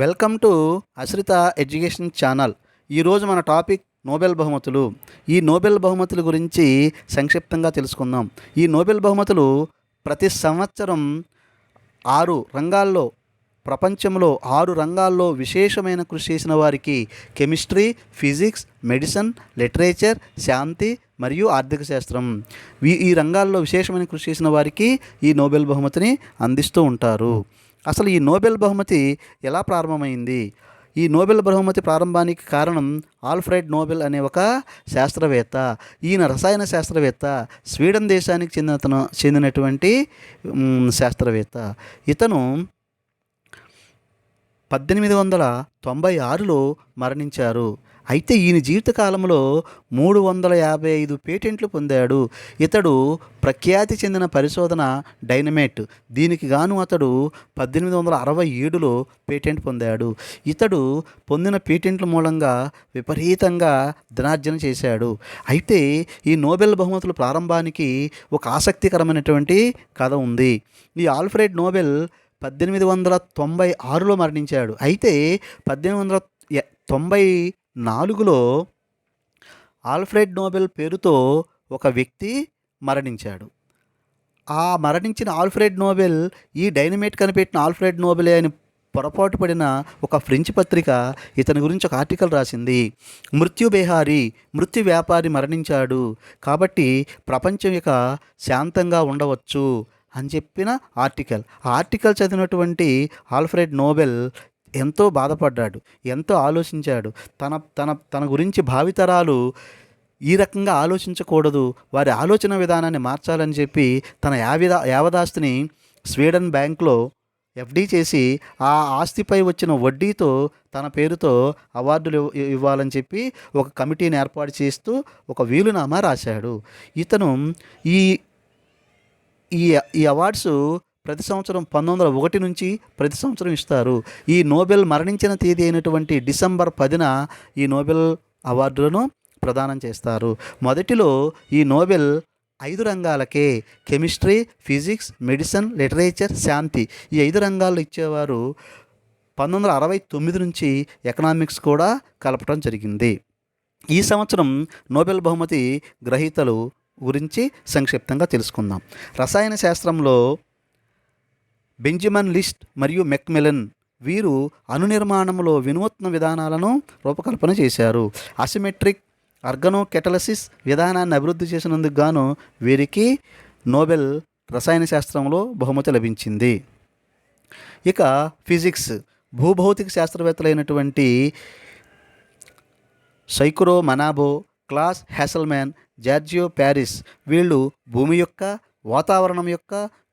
Welcome to Ashritha education channel. ఈరోజు మన topic Nobel బహుమతులు. ఈ నోబెల్ బహుమతుల గురించి సంక్షిప్తంగా తెలుసుకుందాం. ఈ నోబెల్ బహుమతులు ప్రతి సంవత్సరం 6 రంగాల్లో, ప్రపంచంలో 6 రంగాల్లో విశేషమైన కృషి చేసిన వారికి కెమిస్ట్రీ, ఫిజిక్స్, మెడిసిన్, లిటరేచర్, శాంతి మరియు ఆర్థిక శాస్త్రం ఈ రంగాల్లో విశేషమైన కృషి చేసిన వారికి ఈ నోబెల్ బహుమతిని అందిస్తూ ఉంటారు. అసలు ఈ నోబెల్ బహుమతి ఎలా ప్రారంభమైంది? ఈ నోబెల్ బహుమతి ప్రారంభానికి కారణం ఆల్ఫ్రెడ్ నోబెల్ అనే ఒక శాస్త్రవేత్త. ఈయన రసాయన శాస్త్రవేత్త, స్వీడన్ దేశానికి చెందినటువంటి శాస్త్రవేత్త. ఇతను 1896లో మరణించారు. అయితే ఈయన జీవితకాలంలో 355 పేటెంట్లు పొందాడు. ఇతడు ప్రఖ్యాతి చెందిన పరిశోధన డైనమైట్. దీనికి గాను అతడు 1867లో పేటెంట్ పొందాడు. ఇతడు పొందిన పేటెంట్ల మూలంగా విపరీతంగా ధనార్జన చేశాడు. అయితే ఈ నోబెల్ బహుమతుల ప్రారంభానికి ఒక ఆసక్తికరమైనటువంటి కథ ఉంది. ఈ ఆల్ఫ్రెడ్ నోబెల్ 1896లో మరణించాడు. అయితే 1894లో ఆల్ఫ్రెడ్ నోబెల్ పేరుతో ఒక వ్యక్తి మరణించాడు. ఆ మరణించిన ఆల్ఫ్రెడ్ నోబెల్ ఈ డైనమైట్ కనిపెట్టిన ఆల్ఫ్రెడ్ నోబెలే అని పొరపాటు పడిన ఒక ఫ్రెంచ్ పత్రిక ఇతని గురించి ఒక ఆర్టికల్ రాసింది. మృత్యు బేహారీ, మృత్యు వ్యాపారి మరణించాడు కాబట్టి ప్రపంచం ఇక శాంతంగా ఉండవచ్చు అని చెప్పిన ఆర్టికల్. ఆ ఆర్టికల్ చదివినటువంటి ఆల్ఫ్రెడ్ నోబెల్ ఎంతో బాధపడ్డాడు, ఎంతో ఆలోచించాడు. తన తన తన గురించి భావితరాలు ఈ రకంగా ఆలోచించకూడదు, వారి ఆలోచన విధానాన్ని మార్చాలని చెప్పి తన యావదాస్తిని స్వీడన్ బ్యాంక్లో ఎఫ్డి చేసి ఆ ఆస్తిపై వచ్చిన వడ్డీతో తన పేరుతో అవార్డులు ఇవ్వాలని చెప్పి ఒక కమిటీని ఏర్పాటు చేస్తూ ఒక వీలునామా రాశాడు. ఇతను ఈ ఈ ఈ అవార్డ్స్ ప్రతి సంవత్సరం 1901 నుంచి ప్రతి సంవత్సరం ఇస్తారు. ఈ నోబెల్ మరణించిన తేదీ అయినటువంటి డిసెంబర్ 10న ఈ నోబెల్ అవార్డులను ప్రదానం చేస్తారు. మొదటిలో ఈ నోబెల్ 5 రంగాలకే, కెమిస్ట్రీ, ఫిజిక్స్, మెడిసిన్, లిటరేచర్, శాంతి, ఈ 5 రంగాల్లో ఇచ్చేవారు. 1969 నుంచి ఎకనామిక్స్ కూడా కలపటం జరిగింది. ఈ సంవత్సరం నోబెల్ బహుమతి గ్రహీతలు గురించి సంక్షిప్తంగా తెలుసుకుందాం. రసాయన శాస్త్రంలో బెంజమిన్ లిస్ట్ మరియు మెక్మిలన్ వీరు అణు నిర్మాణంలో వినూత్న విధానాలను రూపకల్పన చేశారు. అసిమెట్రిక్ ఆర్గనోకెటలసిస్ విధానాన్ని అభివృద్ధి చేసినందుకు గాను వీరికి నోబెల్ రసాయన శాస్త్రంలో బహుమతి లభించింది. ఇక ఫిజిక్స్, భూభౌతిక శాస్త్రవేత్తలైనటువంటి సైకురో మనాబో, క్లాస్ హ్యాసల్మ్యాన్, జార్జియో ప్యారిస్ వీళ్ళు భూమి యొక్క, వాతావరణం యొక్క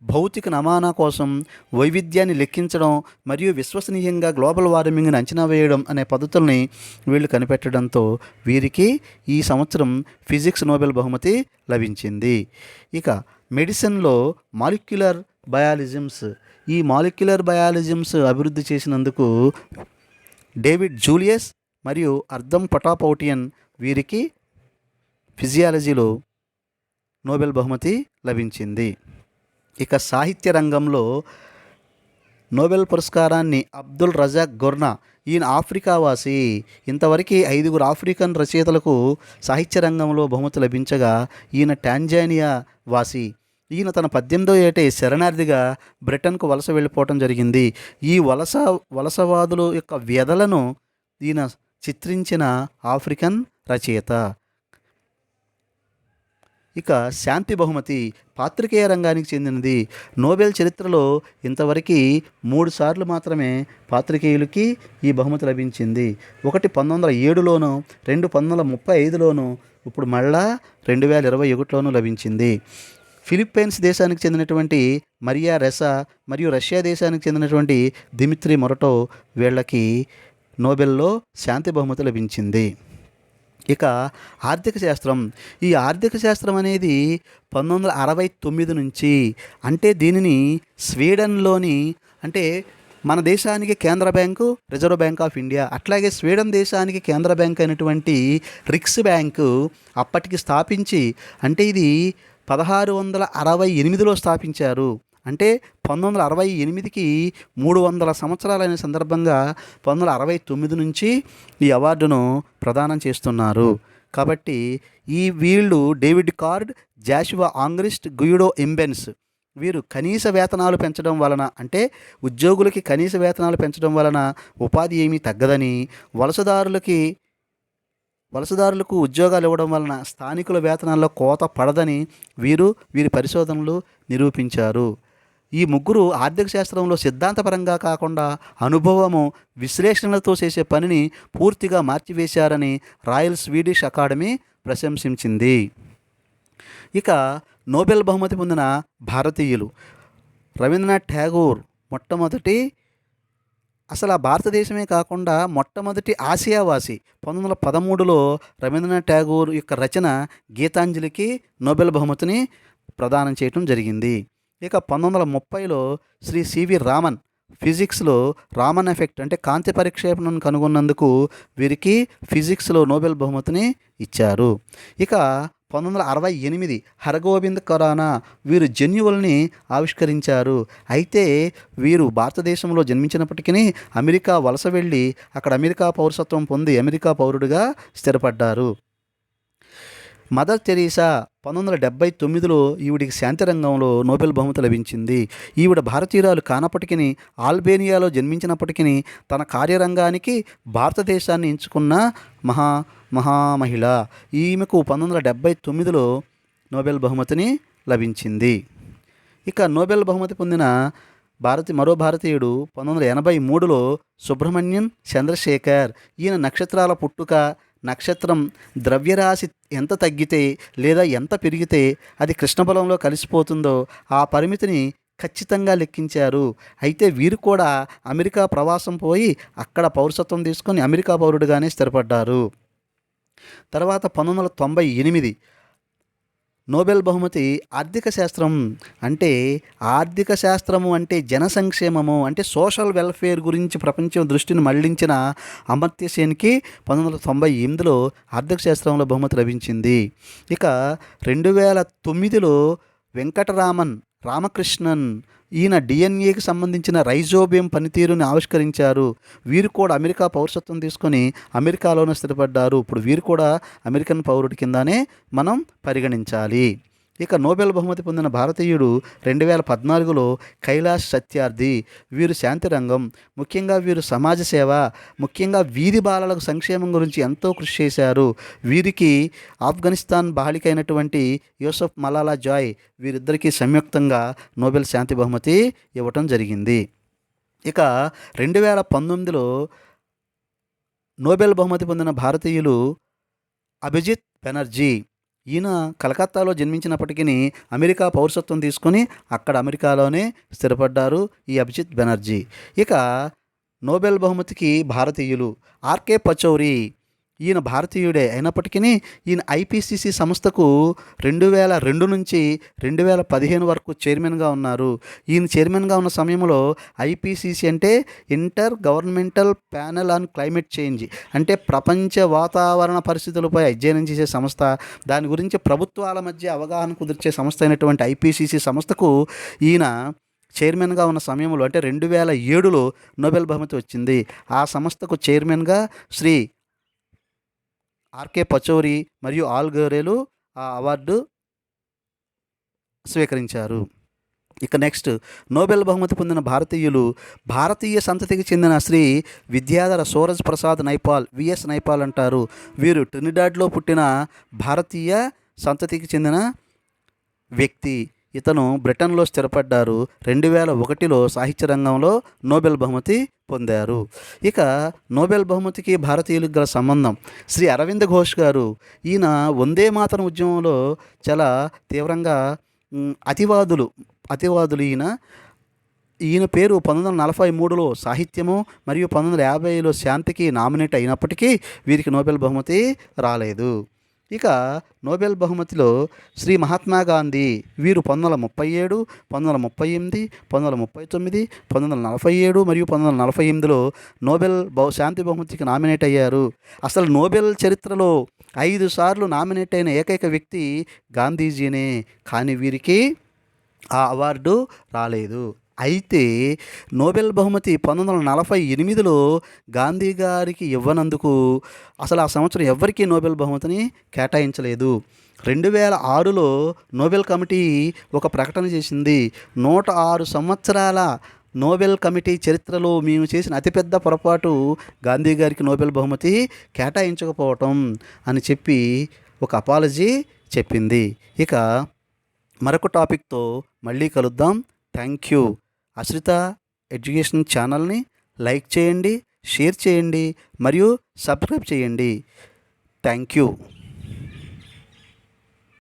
భౌతిక నమూనా కోసం వైవిధ్యాన్ని లెక్కించడం మరియు విశ్వసనీయంగా గ్లోబల్ వార్మింగ్ని అంచనా వేయడం అనే పద్ధతుల్ని వీళ్ళు కనిపెట్టడంతో వీరికి ఈ సంవత్సరం ఫిజిక్స్ నోబెల్ బహుమతి లభించింది. ఇక మెడిసిన్లో మాలిక్యులర్ బయాలజిమ్స్, ఈ మాలిక్యులర్ బయాలజిమ్స్ అభివృద్ధి చేసినందుకు డేవిడ్ జూలియస్ మరియు అర్ధం పటాపౌటియన్ వీరికి ఫిజియాలజీలో నోబెల్ బహుమతి లభించింది. ఇక సాహిత్య రంగంలో నోబెల్ పురస్కారాన్ని అబ్దుల్ రజాక్ గుర్నా, ఈయన ఆఫ్రికా వాసి. ఇంతవరకు 5 ఆఫ్రికన్ రచయితలకు సాహిత్య రంగంలో బహుమతి లభించగా ఈయన టాంజానియా వాసి. ఈయన తన 18వ ఏటే శరణార్థిగా బ్రిటన్కు వలస వెళ్ళిపోవటం జరిగింది. ఈ వలసవాదుల యొక్క వ్యధలను ఈయన చిత్రించిన ఆఫ్రికన్ రచయిత. ఇక శాంతి బహుమతి పాత్రికేయ రంగానికి చెందినది. నోబెల్ చరిత్రలో ఇంతవరకు 3 సార్లు మాత్రమే పాత్రికేయులకి ఈ బహుమతి లభించింది. ఒకటి 1907లోను, 2 1935లోను, ఇప్పుడు మళ్ళా 2021లోను లభించింది. ఫిలిప్పైన్స్ దేశానికి చెందినటువంటి మరియా రెసా మరియు రష్యా దేశానికి చెందినటువంటి దిమిత్రి మొరటో వీళ్ళకి నోబెల్లో శాంతి బహుమతి లభించింది. ఇక ఆర్థిక శాస్త్రం, ఈ ఆర్థిక శాస్త్రం అనేది 1969 నుంచి, అంటే దీనిని స్వీడన్లోని, అంటే మన దేశానికి కేంద్ర bank reserve bank of India, అట్లాగే స్వీడన్ దేశానికి కేంద్ర బ్యాంక్ అయినటువంటి రిక్స్ బ్యాంకు అప్పటికి స్థాపించి, అంటే ఇది 1668లో స్థాపించారు. అంటే 1968కి 300 సంవత్సరాలైన సందర్భంగా 1969 నుంచి ఈ అవార్డును ప్రదానం చేస్తున్నారు. కాబట్టి వీళ్ళు డేవిడ్ కార్డ్, జాషువా ఆంగ్రిస్ట్, గుయిడో ఎంబెన్స్ వీరు కనీస వేతనాలు పెంచడం వలన, అంటే ఉద్యోగులకి కనీస వేతనాలు పెంచడం వలన ఉపాధి ఏమీ తగ్గదని, వలసదారులకు ఉద్యోగాలు ఇవ్వడం వలన స్థానికుల వేతనాల్లో కోత పడదని వీరి పరిశోధనలు నిరూపించారు. ఈ ముగ్గురు ఆర్థిక శాస్త్రంలో సిద్ధాంతపరంగా కాకుండా అనుభవము, విశ్లేషణలతో చేసే పనిని పూర్తిగా మార్చివేశారని రాయల్ స్వీడిష్ అకాడమీ ప్రశంసించింది. ఇక నోబెల్ బహుమతి పొందిన భారతీయులు. రవీంద్రనాథ్ ఠాగూర్ అసలు ఆ భారతదేశమే కాకుండా మొట్టమొదటి ఆసియావాసి. 1913లో రవీంద్రనాథ్ ఠాగూర్ యొక్క రచన గీతాంజలికి నోబెల్ బహుమతిని ప్రదానం చేయడం జరిగింది. ఇక 1930లో శ్రీ సివి రామన్ ఫిజిక్స్లో రామన్ ఎఫెక్ట్ అంటే కాంతి పరిక్షేపణను కనుగొన్నందుకు వీరికి ఫిజిక్స్లో నోబెల్ బహుమతిని ఇచ్చారు. ఇక 1968 హరగోవింద్ ఖురానా వీరు జన్యువుల్ని ఆవిష్కరించారు. అయితే వీరు భారతదేశంలో జన్మించినప్పటికీ అమెరికా వలస వెళ్ళి అక్కడ అమెరికా పౌరసత్వం పొంది అమెరికా పౌరుడిగా స్థిరపడ్డారు. మదర్ తెరీసా 1979లో ఈవిడికి శాంతి రంగంలో నోబెల్ బహుమతి లభించింది. ఈవిడ భారతీయురాలు కానప్పటికీ ఆల్బేనియాలో జన్మించినప్పటికీ తన కార్యరంగానికి భారతదేశాన్ని ఎంచుకున్న మహామహిళ. ఈమెకు 1979లో నోబెల్ బహుమతిని లభించింది. ఇక నోబెల్ బహుమతి పొందిన మరో భారతీయుడు 1983లో సుబ్రహ్మణ్యం చంద్రశేఖర్. ఈయన నక్షత్రాల పుట్టుక, నక్షత్రం ద్రవ్యరాశి ఎంత తగ్గితే లేదా ఎంత పెరిగితే అది కృష్ణబలంలో కలిసిపోతుందో ఆ పరిమితిని ఖచ్చితంగా లెక్కించారు. అయితే వీరు కూడా అమెరికా ప్రవాసం పోయి అక్కడ పౌరసత్వం తీసుకొని అమెరికా పౌరుడిగానే స్థిరపడ్డారు. తర్వాత 1998 నోబెల్ బహుమతి ఆర్థిక శాస్త్రము అంటే జన సంక్షేమము అంటే సోషల్ వెల్ఫేర్ గురించి ప్రపంచం దృష్టిని మళ్లించిన అమర్త్య సేన్కి 1998లో ఆర్థిక శాస్త్రంలో బహుమతి లభించింది. ఇక 2009లో రామకృష్ణన్ ఈయన డిఎన్ఏకి సంబంధించిన రైజోబియం పనితీరుని ఆవిష్కరించారు. వీరు కూడా అమెరికా పౌరసత్వం తీసుకొని అమెరికాలోనే స్థిరపడ్డారు. ఇప్పుడు వీరు కూడా అమెరికన్ పౌరుడి కిందనే మనం పరిగణించాలి. ఇక నోబెల్ బహుమతి పొందిన భారతీయుడు 2014లో కైలాష్ సత్యార్థి. వీరు శాంతిరంగం, ముఖ్యంగా వీరు సమాజ సేవ, ముఖ్యంగా వీధి బాలలకు సంక్షేమం గురించి ఎంతో కృషి చేశారు. వీరికి ఆఫ్ఘనిస్తాన్ బాలికైనటువంటి యూసఫ్ మలాలా జాయ్ వీరిద్దరికీ సంయుక్తంగా నోబెల్ శాంతి బహుమతి ఇవ్వటం జరిగింది. ఇక 2019లో నోబెల్ బహుమతి పొందిన భారతీయులు అభిజిత్ బెనర్జీ. ఈయన కలకత్తాలో జన్మించినప్పటికీ అమెరికా పౌరసత్వం తీసుకొని అక్కడ అమెరికాలోనే స్థిరపడ్డారు ఈ అభిజిత్ బెనర్జీ. ఇక నోబెల్ బహుమతికి భారతీయులు ఆర్కే పచౌరి. ఈయన భారతీయుడే అయినప్పటికీ ఈయన ఐపీసీసీ సంస్థకు 2002 నుంచి 2015 వరకు చైర్మన్గా ఉన్నారు. ఈయన చైర్మన్గా ఉన్న సమయంలో ఐపీసీసీ అంటే inter governmental panel on climate change అంటే ప్రపంచ వాతావరణ పరిస్థితులపై అధ్యయనం చేసే సంస్థ. దాని గురించి ప్రభుత్వాల మధ్య అవగాహన కుదిర్చే సంస్థ అయినటువంటి ఐపీసీసీ సంస్థకు ఈయన చైర్మన్గా ఉన్న సమయంలో అంటే 2007లో నోబెల్ బహుమతి వచ్చింది. ఆ సంస్థకు చైర్మన్గా శ్రీ ఆర్కే పచౌరి మరియు ఆల్ గోరేలు ఆ అవార్డు స్వీకరించారు. ఇక నెక్స్ట్ నోబెల్ బహుమతి పొందిన భారతీయులు భారతీయ సంతతికి చెందిన శ్రీ విద్యాధర సూరజ్ ప్రసాద్ నైపాల్, విఎస్ నైపాల్ అంటారు. వీరు ట్రినిడాడ్లో పుట్టిన భారతీయ సంతతికి చెందిన వ్యక్తి. ఇతను బ్రిటన్లో స్థిరపడ్డారు. 2001లో సాహిత్య రంగంలో నోబెల్ బహుమతి పొందారు. ఇక నోబెల్ బహుమతికి భారతీయులకు గల సంబంధం శ్రీ అరవింద్ ఘోష్ గారు. ఈయన వందే మాతరం ఉద్యమంలో చాలా తీవ్రంగా అతివాదులు ఈయన పేరు 1943లో సాహిత్యము మరియు 1950లో శాంతికి నామినేట్ అయినప్పటికీ వీరికి నోబెల్ బహుమతి రాలేదు. ఇక నోబెల్ బహుమతిలో శ్రీ మహాత్మా గాంధీ. వీరు 1937, 1938, 1939, 1947 మరియు 1948లో నోబెల్ శాంతి బహుమతికి నామినేట్ అయ్యారు. అసలు నోబెల్ చరిత్రలో 5 సార్లు నామినేట్ అయిన ఏకైక వ్యక్తి గాంధీజీనే. కానీ వీరికి ఆ అవార్డు రాలేదు. అయితే నోబెల్ బహుమతి 1948లో గాంధీ గారికి ఇవ్వనందుకు అసలు ఆ సంవత్సరం ఎవ్వరికీ నోబెల్ బహుమతిని కేటాయించలేదు. 2006లో నోబెల్ కమిటీ ఒక ప్రకటన చేసింది. 106 సంవత్సరాల నోబెల్ కమిటీ చరిత్రలో మేము చేసిన అతిపెద్ద పొరపాటు గాంధీ గారికి నోబెల్ బహుమతి కేటాయించకపోవటం అని చెప్పి ఒక అపాలజీ చెప్పింది. ఇక మరొక టాపిక్తో మళ్ళీ కలుద్దాం. Thank you. అశ్రిత ఎడ్యుకేషన్ ఛానల్ని లైక్ చేయండి, షేర్ చేయండి మరియు సబ్స్క్రైబ్ చేయండి. Thank you.